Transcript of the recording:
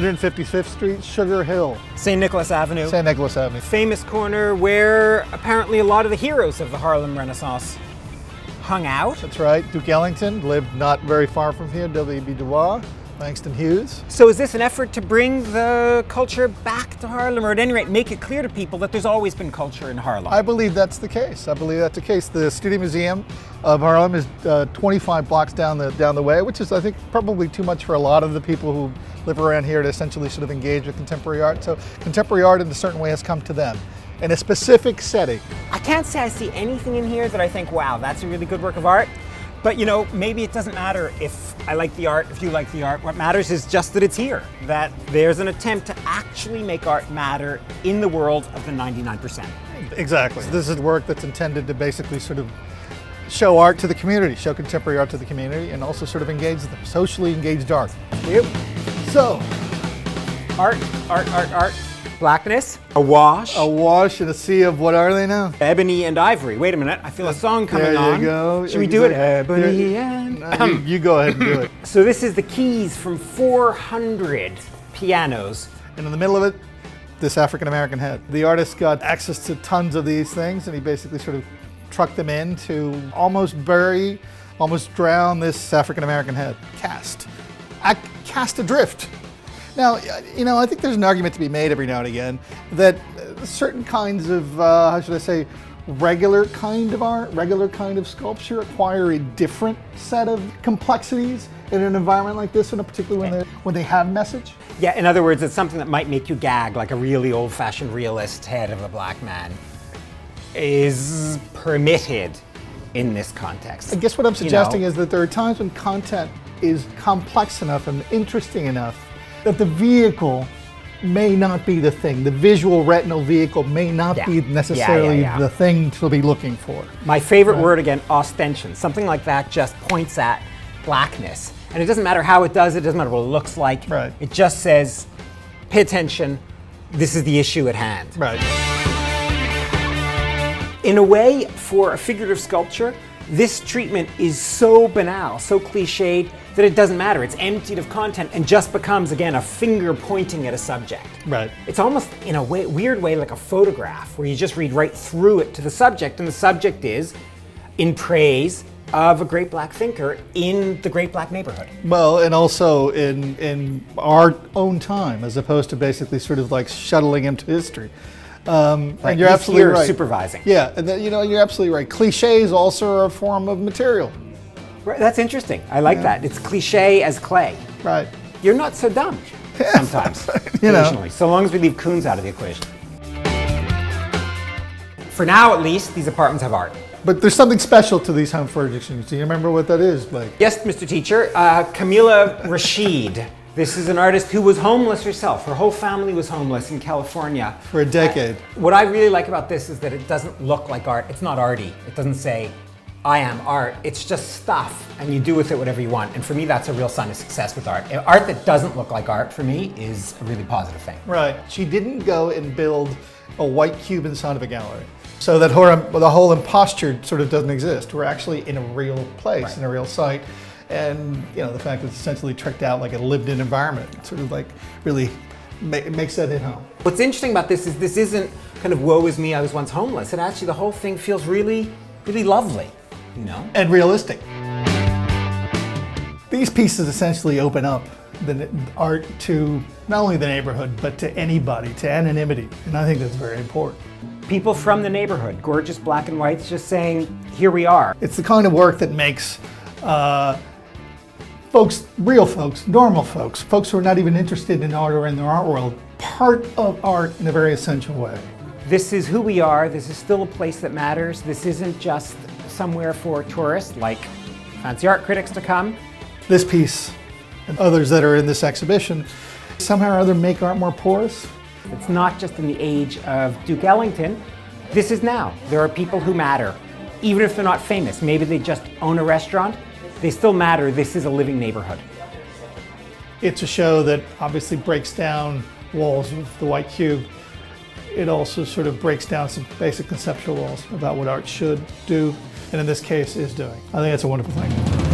155th Street, Sugar Hill. St. Nicholas Avenue. St. Nicholas Avenue. Famous corner where apparently a lot of the heroes of the Harlem Renaissance hung out. That's right. Duke Ellington lived not very far from here. W.B. Du Bois, Langston Hughes. So is this an effort to bring the culture back to Harlem, or at any rate make it clear to people that there's always been culture in Harlem? I believe that's the case. I believe that's the case. The Studio Museum of Harlem is 25 blocks down the way, which is, I think, probably too much for a lot of the people who live around here to essentially sort of engage with contemporary art. So contemporary art in a certain way has come to them in a specific setting. I can't say I see anything in here that I think, wow, that's a really good work of art. But you know, maybe it doesn't matter if I like the art, if you like the art. What matters is just that it's here, that there's an attempt to actually make art matter in the world of the 99%. Exactly. This is work that's intended to basically sort of show art to the community, show contemporary art to the community, and also sort of engage them, socially engaged art. Yep. So, art. Blackness, awash. Awash in a sea of, what are they now? Ebony and ivory. Wait a minute, I feel a song coming on. There you go. Should we do it? Ebony and... You go ahead and do it. So this is the keys from 400 pianos. And in the middle of it, this African-American head. The artist got access to tons of these things, and he basically sort of trucked them in to almost bury, almost drown this African-American head. Cast adrift. Now, you know, I think there's an argument to be made every now and again that certain kinds of, how should I say, regular kind of art, regular kind of sculpture acquire a different set of complexities in an environment like this, and particularly when they have message. Yeah, in other words, it's something that might make you gag, like a really old-fashioned realist head of a black man is permitted in this context. I guess what I'm suggesting is that there are times when content is complex enough and interesting enough that the vehicle may not be the thing. The visual retinal vehicle may not be necessarily the thing to be looking for. My favorite word again, ostension. Something like that just points at blackness. And it doesn't matter how it does it, doesn't matter what it looks like. Right. It just says, pay attention, this is the issue at hand. Right. In a way, for a figurative sculpture, this treatment is so banal, so cliched, that it doesn't matter. It's emptied of content and just becomes, again, a finger pointing at a subject. Right. It's almost, in a weird way, like a photograph, where you just read right through it to the subject, and the subject is in praise of a great black thinker in the great black neighborhood. Well, and also in our own time, as opposed to basically sort of like shuttling him to history. And you're absolutely right. Supervising. Yeah, and you know, you're absolutely right. Cliches also are a form of material. Right, that's interesting. I like that. It's cliche as clay. Right. You're not so dumb sometimes, occasionally, so long as we leave coons out of the equation. For now, at least, these apartments have art. But there's something special to these home furnishings. Do you remember what that is, Blake? Yes, Mr. Teacher. Camila Rashid. This is an artist who was homeless herself. Her whole family was homeless in California. For a decade. What I really like about this is that it doesn't look like art. It's not arty. It doesn't say, I am art. It's just stuff, and you do with it whatever you want. And for me, that's a real sign of success with art. Art that doesn't look like art, for me, is a really positive thing. Right. She didn't go and build a white cube inside of a gallery. So that the whole imposture sort of doesn't exist. We're actually in a real place, in a real site. And you know, the fact that it's essentially tricked out like a lived-in environment, sort of like really makes that hit home. What's interesting about this is this isn't kind of woe is me, I was once homeless. It actually, the whole thing feels really, really lovely, you know? And realistic. These pieces essentially open up the art to not only the neighborhood, but to anybody, to anonymity. And I think that's very important. People from the neighborhood, gorgeous black and whites, just saying, here we are. It's the kind of work that makes folks, real folks, normal folks, folks who are not even interested in art or in the art world, part of art in a very essential way. This is who we are. This is still a place that matters. This isn't just somewhere for tourists like fancy art critics to come. This piece and others that are in this exhibition somehow or other make art more porous. It's not just in the age of Duke Ellington. This is now. There are people who matter. Even if they're not famous, maybe they just own a restaurant, they still matter. This is a living neighborhood. It's a show that obviously breaks down walls with the white cube. It also sort of breaks down some basic conceptual walls about what art should do, and in this case is doing. I think that's a wonderful thing.